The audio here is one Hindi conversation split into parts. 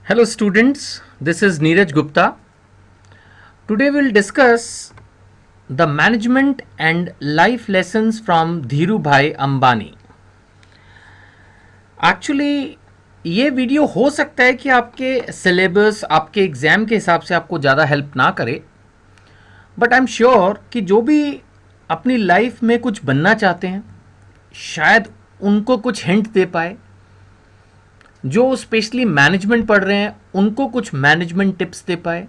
Hello students, this is Neeraj Gupta. Today we'll discuss the management and life lessons from Dhiru Bhai Ambani. Actually ये वीडियो हो सकता है कि आपके सिलेबस आपके एग्ज़ाम के हिसाब से आपको ज़्यादा हेल्प ना करे, बट आई एम श्योर कि जो भी अपनी लाइफ में कुछ बनना चाहते हैं शायद उनको कुछ हिंट दे पाए। जो स्पेशली मैनेजमेंट पढ़ रहे हैं उनको कुछ मैनेजमेंट टिप्स दे पाए।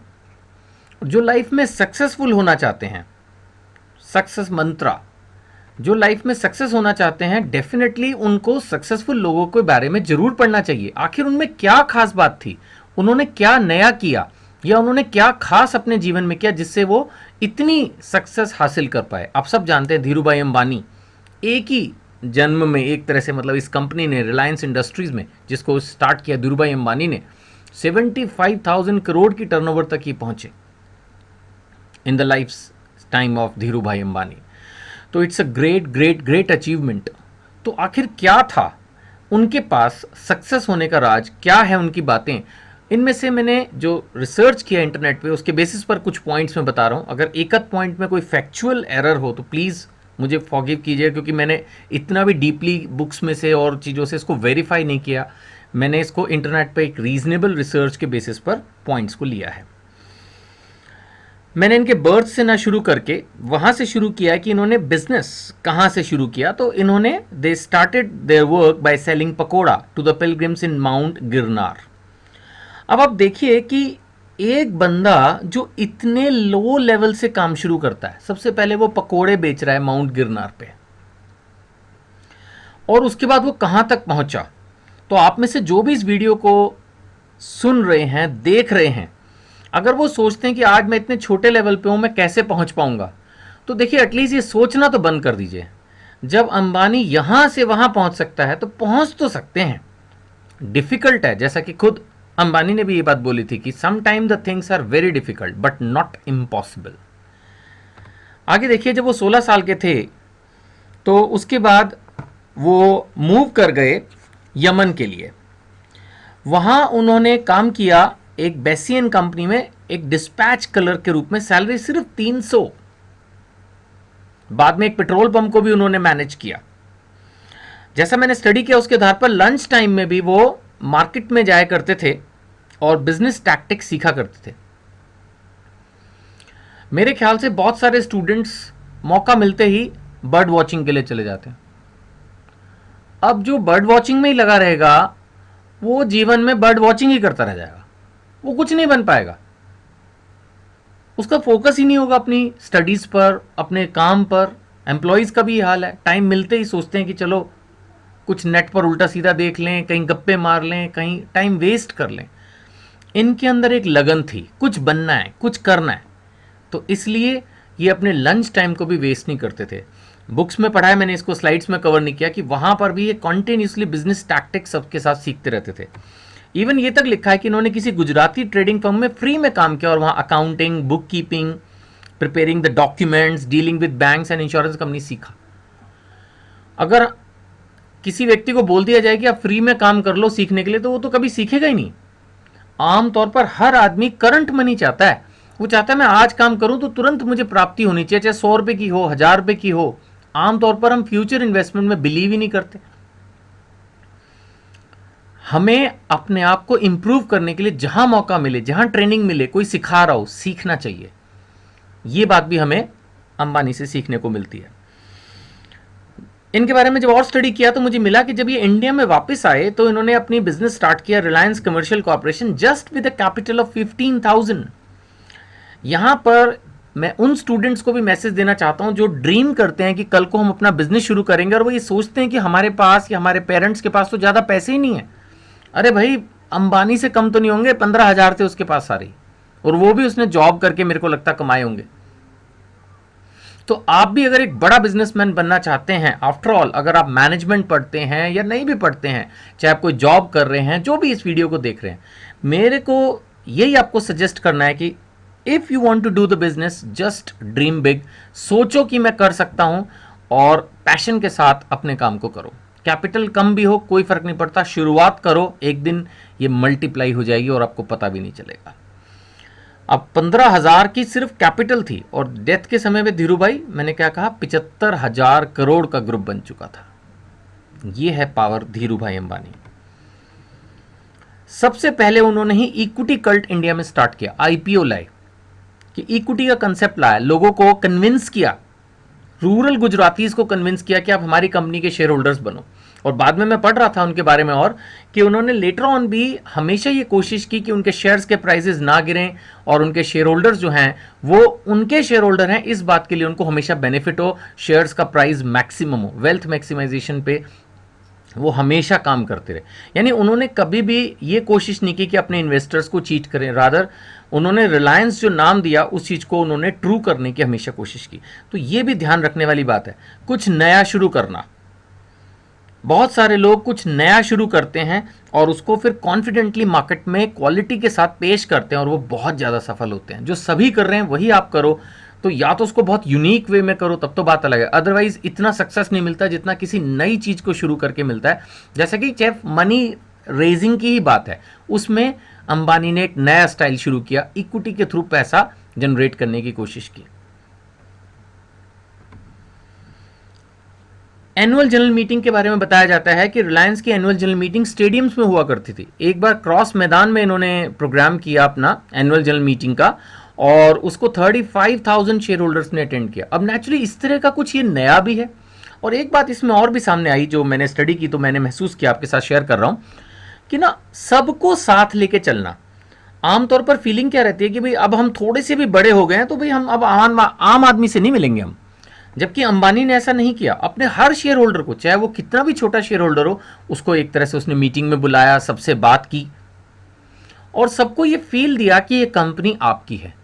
जो लाइफ में सक्सेसफुल होना चाहते हैं, सक्सेस मंत्रा, जो लाइफ में सक्सेस होना चाहते हैं डेफिनेटली उनको सक्सेसफुल लोगों के बारे में जरूर पढ़ना चाहिए। आखिर उनमें क्या खास बात थी, उन्होंने क्या नया किया या उन्होंने क्या खास अपने जीवन में किया जिससे वो इतनी सक्सेस हासिल कर पाए। आप सब जानते हैं धीरू भाई अंबानी एक ही जन्म में, एक तरह से मतलब इस कंपनी ने रिलायंस इंडस्ट्रीज में जिसको स्टार्ट किया धीरू भाई अंबानी ने 75,000 करोड़ की टर्नओवर तक ही पहुंचे in the life time of Dhiru भाई अंबानी। तो it's a great great great achievement. तो आखिर क्या था उनके पास, सक्सेस होने का राज क्या है, उनकी बातें, इनमें से मैंने जो रिसर्च किया इंटरनेट पे उसके बेसिस पर कुछ पॉइंट्स मैं बता रहा हूँ। अगर एक आध पॉइंट में कोई फैक्चुअल एरर हो तो प्लीज़ मुझे फॉरगिव कीजिए, क्योंकि मैंने इतना भी डीपली बुक्स में से और चीज़ों से इसको वेरीफाई नहीं किया। मैंने इसको इंटरनेट पे एक रीजनेबल रिसर्च के बेसिस पर पॉइंट्स को लिया है। मैंने इनके बर्थ से ना शुरू करके वहाँ से शुरू किया कि इन्होंने बिजनेस कहाँ से शुरू किया। तो इन्होंने they started their work by selling pakora to the pilgrims in Mount Girnar. अब आप देखिए कि एक बंदा जो इतने लो लेवल से काम शुरू करता है, सबसे पहले वो पकोड़े बेच रहा है माउंट गिरनार पे, और उसके बाद वो कहां तक पहुंचा। तो आप में से जो भी इस वीडियो को सुन रहे हैं, देख रहे हैं, अगर वो सोचते हैं कि आज मैं इतने छोटे लेवल पे हूं, मैं कैसे पहुंच पाऊंगा, तो देखिए एटलीस्ट ये सोचना तो बंद कर दीजिए। जब अंबानी यहां से वहां पहुंच सकता है तो पहुंच तो सकते हैं। डिफिकल्ट है, जैसा कि खुद अंबानी ने भी ये बात बोली थी कि sometime the things are very difficult but not impossible. आगे देखिए, जब वो 16 साल के थे तो उसके बाद वो मूव कर गए यमन के लिए। वहां उन्होंने काम किया एक बेसियन कंपनी में एक डिस्पैच कलर के रूप में, सैलरी सिर्फ 300। बाद में एक पेट्रोल पंप को भी उन्होंने मैनेज किया। जैसा मैंने स्टडी किया उसके आधार पर लंच टाइम में भी वो मार्केट में जाया करते थे और बिजनेस टैक्टिक्स सीखा करते थे। मेरे ख्याल से बहुत सारे स्टूडेंट्स मौका मिलते ही बर्ड वॉचिंग के लिए चले जाते हैं। अब जो बर्ड वॉचिंग में ही लगा रहेगा वो जीवन में बर्ड वॉचिंग ही करता रह जाएगा, वो कुछ नहीं बन पाएगा। उसका फोकस ही नहीं होगा अपनी स्टडीज पर, अपने काम पर। एम्प्लॉयज का भी हाल है, टाइम मिलते ही सोचते हैं कि चलो कुछ नेट पर उल्टा सीधा देख लें, कहीं गप्पे मार लें, कहीं टाइम वेस्ट कर लें। इनके अंदर एक लगन थी, कुछ बनना है, कुछ करना है, तो इसलिए ये अपने लंच टाइम को भी वेस्ट नहीं करते थे। बुक्स में पढ़ा है मैंने, इसको स्लाइड्स में कवर नहीं किया, कि वहां पर भी ये कॉन्टिन्यूसली बिजनेस टैक्टिक्स सबके साथ सीखते रहते थे। इवन ये तक लिखा है कि इन्होंने किसी गुजराती ट्रेडिंग फर्म में फ्री में काम किया और वहां accounting, book keeping, preparing the documents, dealing with banks and insurance company सीखा। अगर किसी व्यक्ति को बोल दिया जाए कि आप फ्री में काम कर लो सीखने के लिए, तो वो तो कभी सीखेगा ही नहीं। आमतौर पर हर आदमी करंट मनी चाहता है। वो चाहता है मैं आज काम करूं तो तुरंत मुझे प्राप्ति होनी चाहिए, चाहे 100 रुपए की हो, 1000 रुपए की हो। आमतौर पर हम फ्यूचर इन्वेस्टमेंट में बिलीव ही नहीं करते। हमें अपने आप को इंप्रूव करने के लिए जहां मौका मिले, जहां ट्रेनिंग मिले, कोई सिखा रहा हो, सीखना चाहिए। ये बात भी हमें अंबानी से सीखने को मिलती है। इनके बारे में जब और स्टडी किया तो मुझे मिला कि जब ये इंडिया में वापस आए तो इन्होंने अपनी बिजनेस स्टार्ट किया Reliance commercial corporation, just with a capital of 15,000। यहां पर मैं उन स्टूडेंट्स को भी मैसेज देना चाहता हूं जो ड्रीम करते हैं कि कल को हम अपना बिजनेस शुरू करेंगे और वो ये सोचते हैं कि हमारे पास या हमारे पेरेंट्स के पास तो ज्यादा पैसे ही नहीं है। अरे भाई, अंबानी से कम तो नहीं होंगे, 15,000 थे उसके पास सारी, और वो भी उसने जॉब करके मेरे को लगता कमाए होंगे। तो आप भी अगर एक बड़ा बिजनेसमैन बनना चाहते हैं, आफ्टर ऑल अगर आप मैनेजमेंट पढ़ते हैं या नहीं भी पढ़ते हैं, चाहे आप कोई जॉब कर रहे हैं, जो भी इस वीडियो को देख रहे हैं, मेरे को यही आपको सजेस्ट करना है कि if you want to do the business, just dream big. सोचो कि मैं कर सकता हूं और पैशन के साथ अपने काम को करो। कैपिटल कम भी हो कोई फर्क नहीं पड़ता, शुरुआत करो, एक दिन ये मल्टीप्लाई हो जाएगी और आपको पता भी नहीं चलेगा। अब 15,000 की सिर्फ कैपिटल थी और डेथ के समय में धीरू भाई, मैंने क्या कहा, 75,000 करोड़ का ग्रुप बन चुका था। ये है पावर धीरू भाई अंबानी। सबसे पहले उन्होंने ही इक्विटी कल्ट इंडिया में स्टार्ट किया, आईपीओ लाए, कि इक्विटी का कंसेप्ट लाया, लोगों को कन्विंस किया, रूरल गुजरातीज को कन्विंस किया कि आप हमारी कंपनी के शेयर होल्डर्स बनो। और बाद में मैं पढ़ रहा था उनके बारे में और कि उन्होंने लेटर ऑन भी हमेशा ये कोशिश की कि उनके शेयर्स के प्राइसेस ना गिरें और उनके शेयर होल्डर्स जो हैं वो उनके शेयर होल्डर हैं, इस बात के लिए उनको हमेशा बेनिफिट हो, शेयर्स का प्राइस मैक्सिमम हो, वेल्थ मैक्सिमाइजेशन पे वो हमेशा काम करते रहे। यानी उन्होंने कभी भी ये कोशिश नहीं की कि अपने इन्वेस्टर्स को चीट करें, रादर उन्होंने रिलायंस जो नाम दिया उस चीज़ को उन्होंने ट्रू करने की हमेशा कोशिश की। तो ये भी ध्यान रखने वाली बात है, कुछ नया शुरू करना। बहुत सारे लोग कुछ नया शुरू करते हैं और उसको फिर कॉन्फिडेंटली मार्केट में क्वालिटी के साथ पेश करते हैं और वो बहुत ज़्यादा सफल होते हैं। जो सभी कर रहे हैं वही आप करो, तो या तो उसको बहुत यूनिक वे में करो, तब तो बात अलग है, अदरवाइज इतना सक्सेस नहीं मिलता जितना किसी नई चीज़ को शुरू करके मिलता है। जैसे कि चेफ मनी रेजिंग की ही बात है, उसमें अंबानी ने एक नया स्टाइल शुरू किया, इक्विटी के थ्रू पैसा जनरेट करने की कोशिश की। एनुअल जनरल मीटिंग के बारे में बताया जाता है कि रिलायंस की एनुअल जनरल मीटिंग स्टेडियम्स में हुआ करती थी। एक बार क्रॉस मैदान में इन्होंने प्रोग्राम किया अपना एनुअल जनरल मीटिंग का और उसको 35,000 शेयर होल्डर्स ने अटेंड किया। अब नेचुरली इस तरह का कुछ ये नया भी है। और एक बात इसमें और भी सामने आई जो मैंने स्टडी की तो मैंने महसूस किया, आपके साथ शेयर कर रहा हूं कि ना सबको साथ लेके चलना। आमतौर पर फीलिंग क्या रहती है कि भाई अब हम थोड़े से भी बड़े हो गए हैं तो भाई हम अब आम आदमी से नहीं मिलेंगे हम। जबकि अंबानी ने ऐसा नहीं किया, अपने हर शेयर होल्डर को, चाहे वो कितना भी छोटा शेयर होल्डर हो, उसको एक तरह से उसने मीटिंग में बुलाया, सबसे बात की और सबको ये फील दिया कि ये कंपनी आपकी है।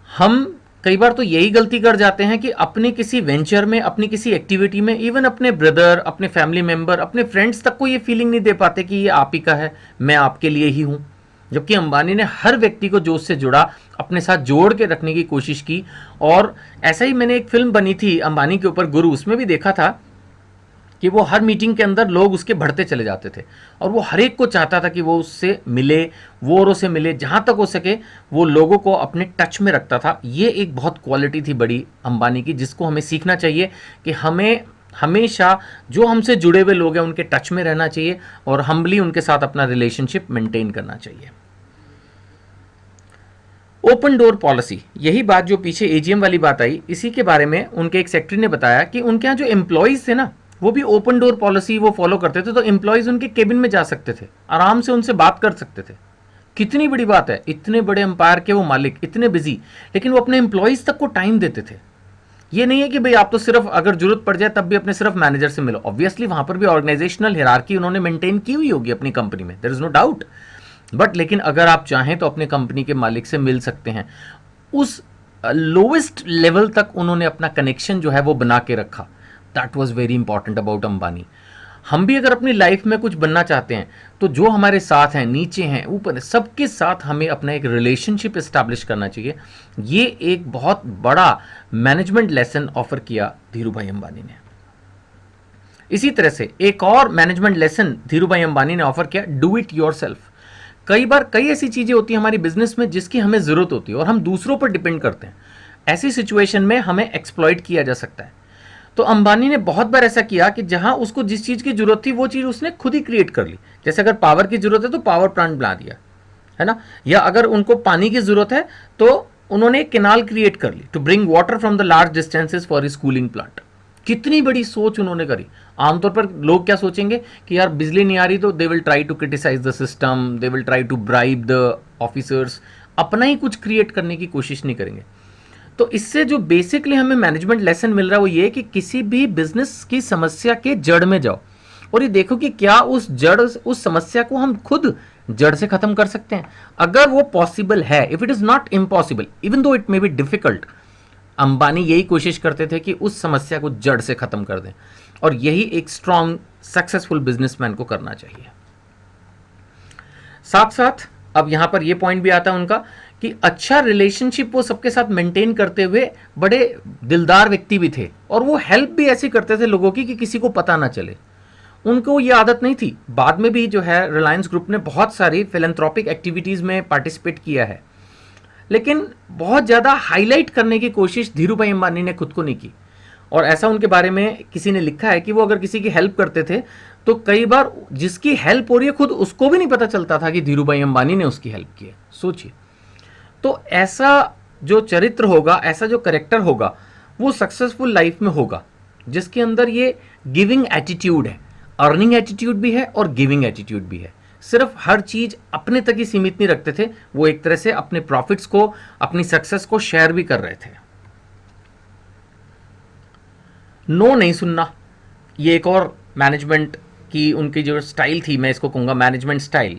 हम कई बार तो यही गलती कर जाते हैं कि अपने किसी वेंचर में, अपनी किसी एक्टिविटी में, इवन अपने ब्रदर, अपने फैमिली मेंबर, अपने फ्रेंड्स तक को ये फीलिंग नहीं दे पाते कि ये आप ही का है, मैं आपके लिए ही हूं। जबकि अंबानी ने हर व्यक्ति को जो उससे जुड़ा अपने साथ जोड़ के रखने की कोशिश की। और ऐसा ही मैंने एक फिल्म बनी थी अंबानी के ऊपर, गुरु, उसमें भी देखा था कि वो हर मीटिंग के अंदर लोग उसके बढ़ते चले जाते थे और वो हर एक को चाहता था कि वो उससे मिले, वो औरों से मिले, जहाँ तक हो सके वो लोगों को अपने टच में रखता था। ये एक बहुत क्वालिटी थी बड़ी अंबानी की, जिसको हमें सीखना चाहिए कि हमें हमेशा जो हमसे जुड़े हुए लोग हैं उनके टच में रहना चाहिए और हम्बली उनके साथ अपना रिलेशनशिप मेंटेन करना चाहिए। ओपन डोर पॉलिसी, यही बात जो पीछे एजीएम वाली बात आई, इसी के बारे में उनके एक सेक्रेटरी ने बताया कि उनके यहाँ जो एम्प्लॉयज थे ना वो भी ओपन डोर पॉलिसी वो फॉलो करते थे। तो एम्प्लॉयज उनके केबिन में जा सकते थे, आराम से उनसे बात कर सकते थे। कितनी बड़ी बात है, इतने बड़े एम्पायर के वो मालिक, इतने बिजी, लेकिन वो अपने एम्प्लॉयज तक को टाइम देते थे। ये नहीं है कि भाई आप तो सिर्फ अगर जरूरत पड़ जाए तब भी अपने सिर्फ मैनेजर से मिलो। ऑब्वियसली वहां पर भी ऑर्गेनाइजेशनल हियरार्की उन्होंने मेंटेन की हुई होगी अपनी कंपनी में, there is no doubt, but लेकिन अगर आप चाहें तो अपने कंपनी के मालिक से मिल सकते हैं। उस लोवेस्ट लेवल तक उन्होंने अपना कनेक्शन जो है वो बना के रखा। That was very important about Ambani. हम भी अगर अपनी लाइफ में कुछ बनना चाहते हैं तो जो हमारे साथ हैं, नीचे हैं, ऊपर हैं, सबके साथ हमें अपना एक रिलेशनशिप एस्टैब्लिश करना चाहिए। ये एक बहुत बड़ा मैनेजमेंट लेसन ऑफर किया धीरू भाई अंबानी ने। इसी तरह से एक और मैनेजमेंट लेसन धीरू भाई अंबानी ने ऑफर किया, डू इट योरसेल्फ। कई बार कई ऐसी चीजें होती हैं हमारी बिजनेस में जिसकी हमें जरूरत होती है और हम दूसरों पर डिपेंड करते हैं। ऐसी सिचुएशन में हमें एक्सप्लॉइट किया जा सकता है। तो अंबानी ने बहुत बार ऐसा किया कि जहां उसको जिस चीज की जरूरत थी वो चीज उसने खुद ही क्रिएट कर ली। जैसे अगर पावर की जरूरत है तो पावर प्लांट बना दिया, है ना, या अगर उनको पानी की जरूरत है तो उन्होंने एक केनाल क्रिएट कर ली to bring water from the large distances for his cooling plant. कितनी बड़ी सोच उन्होंने करी। आमतौर पर लोग क्या सोचेंगे कि यार बिजली नहीं आ रही तो they will try to criticise the system, they will try to bribe the officers, अपना ही कुछ क्रिएट करने की कोशिश नहीं करेंगे। तो इससे जो बेसिकली हमें मैनेजमेंट लेसन मिल रहा है वो ये कि किसी भी बिजनेस की समस्या के जड़ में जाओ और ये देखो कि क्या उस समस्या को हम खुद जड़ से खत्म कर सकते हैं। अगर वो पॉसिबल है, if it is not impossible, even though it may be difficult, Ambani यही कोशिश करते थे कि उस समस्या को जड़ से खत्म कर दें और यही एक स्ट्रॉन्ग सक्सेसफुल बिजनेसमैन को करना चाहिए। साथ साथ अब यहां पर यह पॉइंट भी आता है उनका कि अच्छा रिलेशनशिप वो सबके साथ मेंटेन करते हुए बड़े दिलदार व्यक्ति भी थे और वो हेल्प भी ऐसी करते थे लोगों की कि किसी को पता ना चले। उनको ये आदत नहीं थी। बाद में भी जो है रिलायंस ग्रुप ने बहुत सारी फिलैंथ्रोपिक एक्टिविटीज़ में पार्टिसिपेट किया है, लेकिन बहुत ज़्यादा हाईलाइट करने की कोशिश धीरू भाई अंबानी ने खुद को नहीं की। और ऐसा उनके बारे में किसी ने लिखा है कि वो अगर किसी की हेल्प करते थे तो कई बार जिसकी हेल्प हो रही है खुद उसको भी नहीं पता चलता था कि धीरू भाई अंबानी ने उसकी हेल्प की है। सोचिए, तो ऐसा जो चरित्र होगा, ऐसा जो करेक्टर होगा, वो सक्सेसफुल लाइफ में होगा जिसके अंदर ये गिविंग एटीट्यूड है, अर्निंग एटीट्यूड भी है और गिविंग एटीट्यूड भी है। सिर्फ हर चीज अपने तक ही सीमित नहीं रखते थे, वो एक तरह से अपने प्रॉफिट्स को, अपनी सक्सेस को शेयर भी कर रहे थे। नो नहीं सुनना, ये एक और मैनेजमेंट की उनकी जो स्टाइल थी, मैं इसको कहूंगा मैनेजमेंट स्टाइल,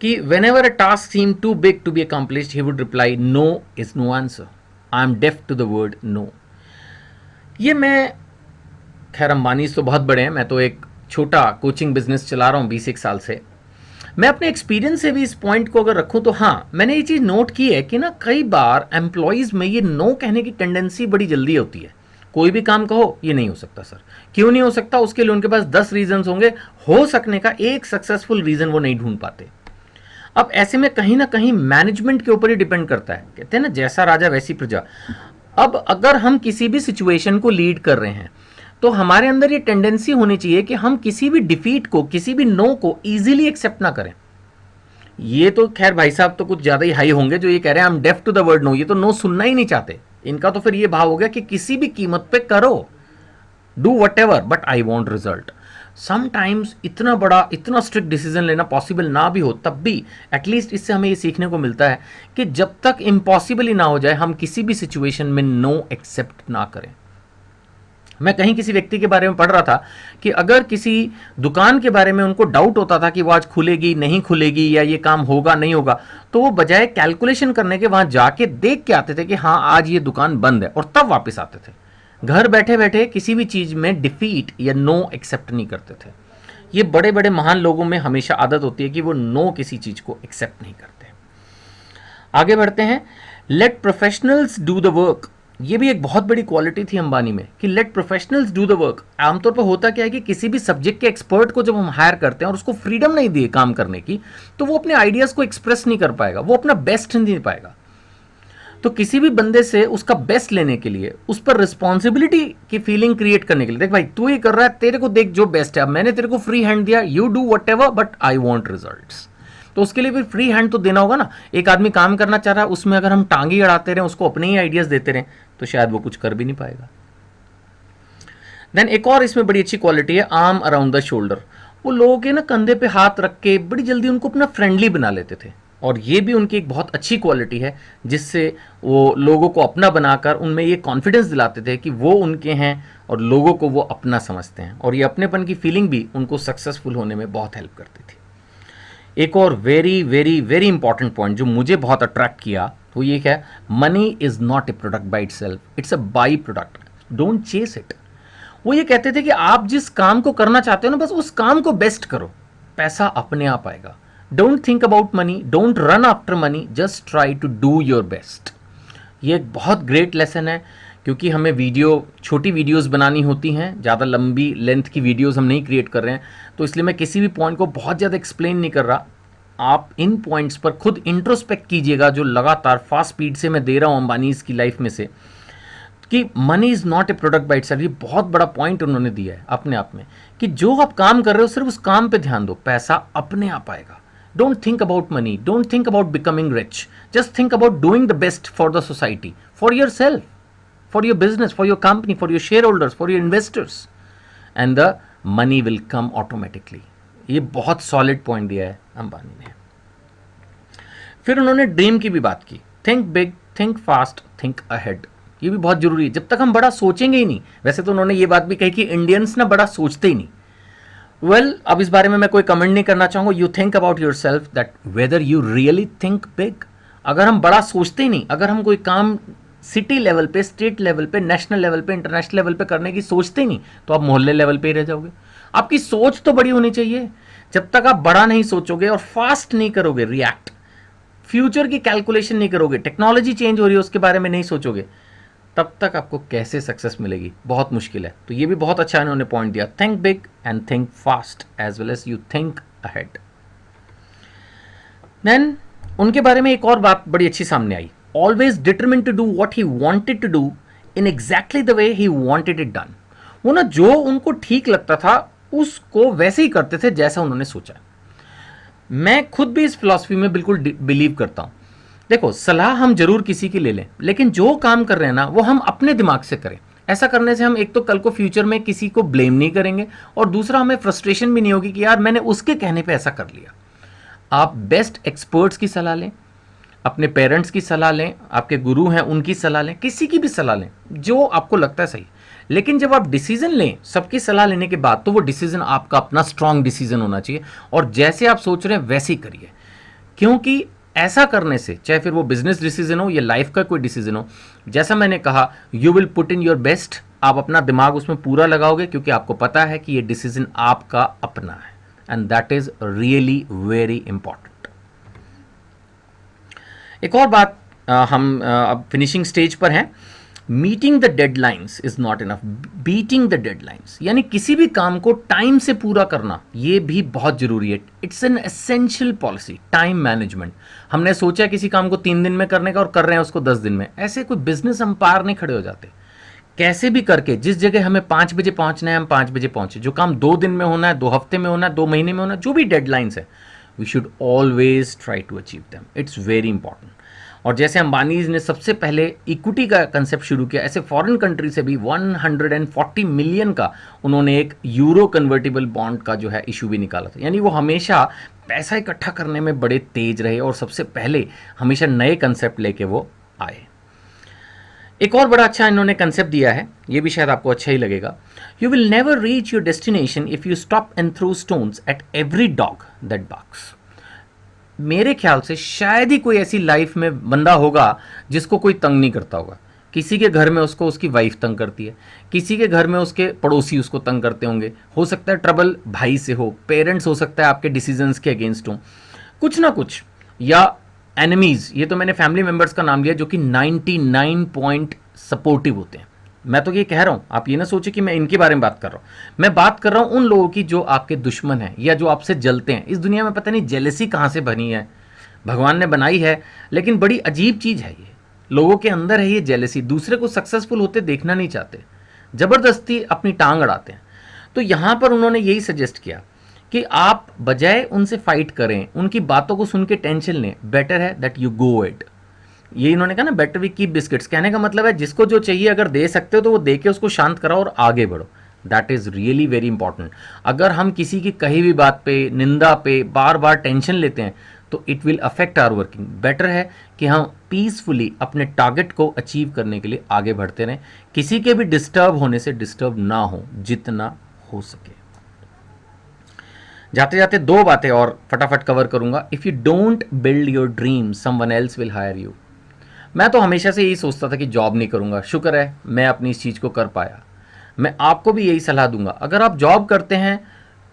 कि whenever a task seem too big to be accomplished he would reply no is no answer, I am deaf to the word no. ये मैं, खैर अंबानी तो बहुत बड़े हैं, मैं तो एक छोटा कोचिंग बिजनेस चला रहा हूँ 20 साल से। मैं अपने एक्सपीरियंस से भी इस पॉइंट को अगर रखूं तो हाँ, मैंने ये चीज़ नोट की है कि ना कई बार एम्प्लॉयज़ में ये नो कहने की टेंडेंसी बड़ी जल्दी होती है। कोई भी काम कहो ये नहीं हो सकता सर, क्यों नहीं हो सकता, उसके लिए उनके पास 10 रीजन होंगे, हो सकने का एक सक्सेसफुल रीजन वो नहीं ढूंढ पाते। अब ऐसे में कहीं ना कहीं मैनेजमेंट के ऊपर ही डिपेंड करता है, कहते हैं ना जैसा राजा वैसी प्रजा। अब अगर हम किसी भी सिचुएशन को लीड कर रहे हैं तो हमारे अंदर ये टेंडेंसी होनी चाहिए कि हम किसी भी डिफीट को, किसी भी नो को इजीली एक्सेप्ट ना करें। ये तो खैर भाई साहब तो कुछ ज्यादा ही हाई होंगे जो ये कह रहे हैं I am deaf to the word no, ये तो नो सुनना ही नहीं चाहते। इनका तो फिर ये भाव हो गया कि किसी भी कीमत पे करो, do what ever but I want result. Sometimes इतना बड़ा, इतना स्ट्रिक्ट डिसीजन लेना पॉसिबल ना भी हो, तब भी एटलीस्ट इससे हमें ये सीखने को मिलता है कि जब तक इम्पॉसिबल ही ना हो जाए हम किसी भी सिचुएशन में नो एक्सेप्ट ना करें। मैं कहीं किसी व्यक्ति के बारे में पढ़ रहा था कि अगर किसी दुकान के बारे में उनको डाउट होता था कि वो आज खुलेगी नहीं खुलेगी या ये काम होगा नहीं होगा, तो वो बजाय कैलकुलेशन करने के वहां जाके देख के आते थे कि हाँ आज ये दुकान बंद है, और तब वापस आते थे। घर बैठे बैठे किसी भी चीज में डिफीट या नो एक्सेप्ट नहीं करते थे। ये बड़े बड़े महान लोगों में हमेशा आदत होती है कि वो नो किसी चीज को एक्सेप्ट नहीं करते। आगे बढ़ते हैं, let professionals do the work. ये भी एक बहुत बड़ी क्वालिटी थी अंबानी में कि let professionals do the work. आमतौर पर होता क्या है कि किसी भी सब्जेक्ट के एक्सपर्ट को जब हम हायर करते हैं और उसको फ्रीडम नहीं दिए काम करने की, तो वो अपने आइडियाज को एक्सप्रेस नहीं कर पाएगा, वो अपना बेस्ट नहीं दे पाएगा। तो किसी भी बंदे से उसका बेस्ट लेने के लिए, उस पर रिस्पॉन्सिबिलिटी की फीलिंग क्रिएट करने के लिए, देख भाई तू ये कर रहा है, तेरे को देख जो बेस्ट है, अब मैंने तेरे को फ्री हैंड दिया, you do what ever but I want result. तो उसके लिए फिर फ्री हैंड तो देना होगा ना। एक आदमी काम करना चाह रहा है, उसमें अगर हम टांगी अड़ाते रहे, उसको अपने ही आइडियाज देते रहे, तो शायद वो कुछ कर भी नहीं पाएगा। देन एक और इसमें बड़ी अच्छी क्वालिटी है, आर्म अराउंड द शोल्डर। वो लोगों के ना कंधे पे हाथ रख के बड़ी जल्दी उनको अपना फ्रेंडली बना लेते थे, और ये भी उनकी एक बहुत अच्छी क्वालिटी है जिससे वो लोगों को अपना बनाकर उनमें ये कॉन्फिडेंस दिलाते थे कि वो उनके हैं और लोगों को वो अपना समझते हैं, और ये अपनेपन की फीलिंग भी उनको सक्सेसफुल होने में बहुत हेल्प करती थी। एक और very very very important point जो मुझे बहुत अट्रैक्ट किया वो ये है, money is not a product by itself, it's a byproduct, don't chase it. वो ये कहते थे कि आप जिस काम को करना चाहते हो ना, बस उस काम को बेस्ट करो, पैसा अपने आप आएगा। Don't think about money, don't run after money, just try to do your best. ये एक बहुत ग्रेट लेसन है, क्योंकि हमें छोटी वीडियोस बनानी होती हैं, ज़्यादा लंबी लेंथ की वीडियोस हम नहीं क्रिएट कर रहे हैं, तो इसलिए मैं किसी भी पॉइंट को बहुत ज़्यादा एक्सप्लेन नहीं कर रहा। आप इन पॉइंट्स पर खुद इंट्रोस्पेक्ट कीजिएगा जो लगातार फास्ट स्पीड से मैं दे रहा हूँ अंबानीज की लाइफ में से, कि money is not a product by itself. ये बहुत बड़ा पॉइंट उन्होंने दिया है अपने आप में, कि जो आप काम कर रहे हो सिर्फ उस काम पे ध्यान दो, पैसा अपने आप आएगा। Don't think about money, don't think about becoming rich, just think about doing the best for the society, for your self, for your business, for your company, for your shareholders, for your investors, and the money will come automatically। ये बहुत सॉलिड पॉइंट दिया है अंबानी ने। फिर उन्होंने ड्रीम की भी बात की, think big, think fast, think ahead. ये भी बहुत जरूरी है, जब तक हम बड़ा सोचेंगे ही नहीं। वैसे तो उन्होंने ये बात भी कही कि इंडियंस ना बड़ा सोचते ही नहीं। वेल, अब इस बारे में मैं कोई कमेंट नहीं करना चाहूँगा। You think about your self that whether you really think big. अगर हम बड़ा सोचते ही नहीं, अगर हम कोई काम सिटी लेवल पे, स्टेट लेवल पे, नेशनल लेवल पे, इंटरनेशनल लेवल पे करने की सोचते ही नहीं, तो आप मोहल्ले लेवल पे ही रह जाओगे। आपकी सोच तो बड़ी होनी चाहिए। जब तक आप बड़ा नहीं सोचोगे और फास्ट नहीं करोगे रिएक्ट, फ्यूचर की कैलकुलेशन नहीं करोगे, टेक्नोलॉजी चेंज हो रही है उसके बारे में नहीं सोचोगे, तब तक आपको कैसे सक्सेस मिलेगी, बहुत मुश्किल है। तो ये भी बहुत अच्छा इन्होंने पॉइंट दिया, think big and think fast as well as you think ahead. Then उनके बारे में एक और बात बड़ी अच्छी सामने आई, always determined to do what he wanted to do in exactly the way he wanted it done. वो ना जो उनको ठीक लगता था उसको वैसे ही करते थे जैसा उन्होंने सोचा। मैं खुद भी इस फिलॉसफी में बिल्कुल बिलीव करता हूं। देखो, सलाह हम जरूर किसी की ले लें, लेकिन जो काम कर रहे हैं ना वो हम अपने दिमाग से करें। ऐसा करने से हम एक तो कल को फ्यूचर में किसी को ब्लेम नहीं करेंगे, और दूसरा हमें फ्रस्ट्रेशन भी नहीं होगी कि यार मैंने उसके कहने पे ऐसा कर लिया। आप बेस्ट एक्सपर्ट्स की सलाह लें, अपने पेरेंट्स की सलाह लें, आपके गुरु हैं उनकी सलाह लें, किसी की भी सलाह लें जो आपको लगता है सही। लेकिन जब आप डिसीजन लें सबकी सलाह लेने के बाद, तो वो डिसीजन आपका अपना स्ट्रांग डिसीजन होना चाहिए, और जैसे आप सोच रहे हैं वैसे ही करिए। क्योंकि ऐसा करने से, चाहे फिर वो बिजनेस डिसीजन हो या लाइफ का कोई डिसीजन हो, जैसा मैंने कहा, you will put in your best. आप अपना दिमाग उसमें पूरा लगाओगे क्योंकि आपको पता है कि ये डिसीजन आपका अपना है, and that is really very important. एक और बात, हम अब फिनिशिंग स्टेज पर हैं। Meeting the deadlines is not enough, beating the deadlines, यानी किसी भी काम को टाइम से पूरा करना, ये भी बहुत जरूरी है। It's an essential policy, time management. हमने सोचा किसी काम को 3 दिन में करने का और कर रहे हैं उसको 10 दिन में। ऐसे कोई बिजनेस अंपायर नहीं खड़े हो जाते। कैसे भी करके जिस जगह हमें 5 बजे पहुंचना है हम 5 बजे पहुंचे। जो काम 2 दिन में होना है, 2 हफ्ते में होना है, 2 महीने में होना है, जो भी डेडलाइंस है, we should always try to achieve them. It's very important. और जैसे अंबानीज ने सबसे पहले इक्विटी का कंसेप्ट शुरू किया, ऐसे फॉरेन कंट्री से भी 140 मिलियन का उन्होंने एक यूरो कन्वर्टिबल बॉन्ड का जो है इशू भी निकाला था। यानी वो हमेशा पैसा इकट्ठा करने में बड़े तेज रहे और सबसे पहले हमेशा नए कंसेप्ट लेके वो आए। एक और बड़ा अच्छा इन्होंने कंसेप्ट दिया है, ये भी शायद आपको अच्छा ही लगेगा। You will never reach your destination if you stop and throw stones at every dog that barks. मेरे ख्याल से शायद ही कोई ऐसी लाइफ में बंदा होगा जिसको कोई तंग नहीं करता होगा। किसी के घर में उसको उसकी वाइफ तंग करती है, किसी के घर में उसके पड़ोसी उसको तंग करते होंगे, हो सकता है ट्रबल भाई से हो, पेरेंट्स हो सकता है आपके डिसीजंस के अगेंस्ट हो, कुछ ना कुछ, या एनिमीज। ये तो मैंने फैमिली मेंबर्स का नाम लिया जो कि 99 पॉइंट सपोर्टिव होते हैं। मैं तो ये कह रहा हूं, आप ये ना सोचे कि मैं इनके बारे में बात कर रहा हूं। मैं बात कर रहा हूं उन लोगों की जो आपके दुश्मन हैं या जो आपसे जलते हैं। इस दुनिया में पता नहीं जेलेसी कहां से बनी है, भगवान ने बनाई है, लेकिन बड़ी अजीब चीज है। ये लोगों के अंदर है, ये जेलेसी। दूसरे को सक्सेसफुल होते देखना नहीं चाहते, जबरदस्ती अपनी टांग अड़ाते हैं। तो यहां पर उन्होंने यही सजेस्ट किया कि आप बजाय उनसे फाइट करें, उनकी बातों को सुन के टेंशन लें, बेटर है दैट यू गो इट। ये इन्होंने कहा ना, बेटर वी कीप बिस्किट्स। कहने का मतलब है जिसको जो चाहिए अगर दे सकते हो तो वो दे के उसको शांत कराओ और आगे बढ़ो। That is really very important. अगर हम किसी की कही हुई बात पे, निंदा पे बार बार टेंशन लेते हैं तो it will affect our working. Better है कि हम पीसफुली अपने टारगेट को अचीव करने के लिए आगे बढ़ते रहें, किसी के भी डिस्टर्ब होने से डिस्टर्ब ना हो जितना हो सके। जाते जाते 2 बातें और फटाफट कवर करूंगा। If you don't build your dream someone else will hire you. मैं तो हमेशा से यही सोचता था कि जॉब नहीं करूंगा, शुक्र है मैं अपनी इस चीज़ को कर पाया। मैं आपको भी यही सलाह दूंगा, अगर आप जॉब करते हैं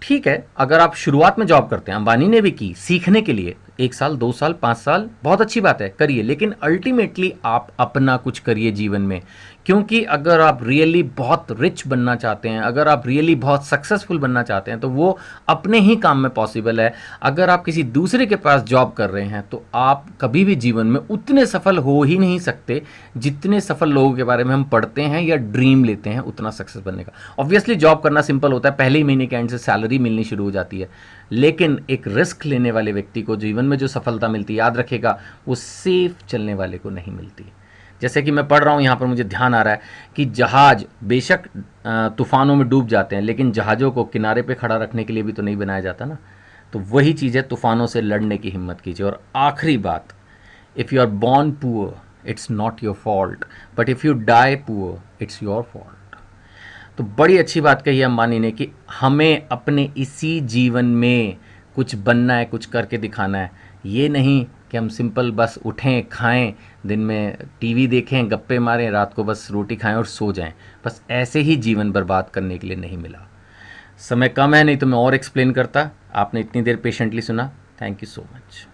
ठीक है, अगर आप शुरुआत में जॉब करते हैं, अंबानी ने भी की सीखने के लिए, 1 साल 2 साल 5 साल, बहुत अच्छी बात है, करिए। लेकिन अल्टीमेटली आप अपना कुछ करिए जीवन में। क्योंकि अगर आप रियली बहुत रिच बनना चाहते हैं, अगर आप रियली बहुत सक्सेसफुल बनना चाहते हैं, तो वो अपने ही काम में पॉसिबल है। अगर आप किसी दूसरे के पास जॉब कर रहे हैं तो आप कभी भी जीवन में उतने सफल हो ही नहीं सकते जितने सफल लोगों के बारे में हम पढ़ते हैं या ड्रीम लेते हैं उतना सक्सेस बनने का। ऑब्वियसली जॉब करना सिंपल होता है, पहले ही महीने के एंड से सैलरी मिलनी शुरू हो जाती है। लेकिन एक रिस्क लेने वाले व्यक्ति को जीवन में जो सफलता मिलती है, याद रखेगा, वो सेफ चलने वाले को नहीं मिलती। जैसे कि मैं पढ़ रहा हूँ यहाँ पर, मुझे ध्यान आ रहा है कि जहाज बेशक तूफानों में डूब जाते हैं, लेकिन जहाज़ों को किनारे पे खड़ा रखने के लिए भी तो नहीं बनाया जाता ना। तो वही चीज़ है, तूफानों से लड़ने की हिम्मत कीजिए। और आखिरी बात, if you are born poor it's not your fault, but if you die poor it's your fault. तो बड़ी अच्छी बात कही है अंबानी ने कि हमें अपने इसी जीवन में कुछ बनना है, कुछ करके दिखाना है। ये नहीं कि हम सिंपल बस उठें, खाएं, दिन में टीवी देखें, गप्पे मारें, रात को बस रोटी खाएं और सो जाएं। बस ऐसे ही जीवन बर्बाद करने के लिए नहीं मिला। समय कम है, नहीं तो मैं और एक्सप्लेन करता। आपने इतनी देर पेशेंटली सुना, थैंक यू सो मच।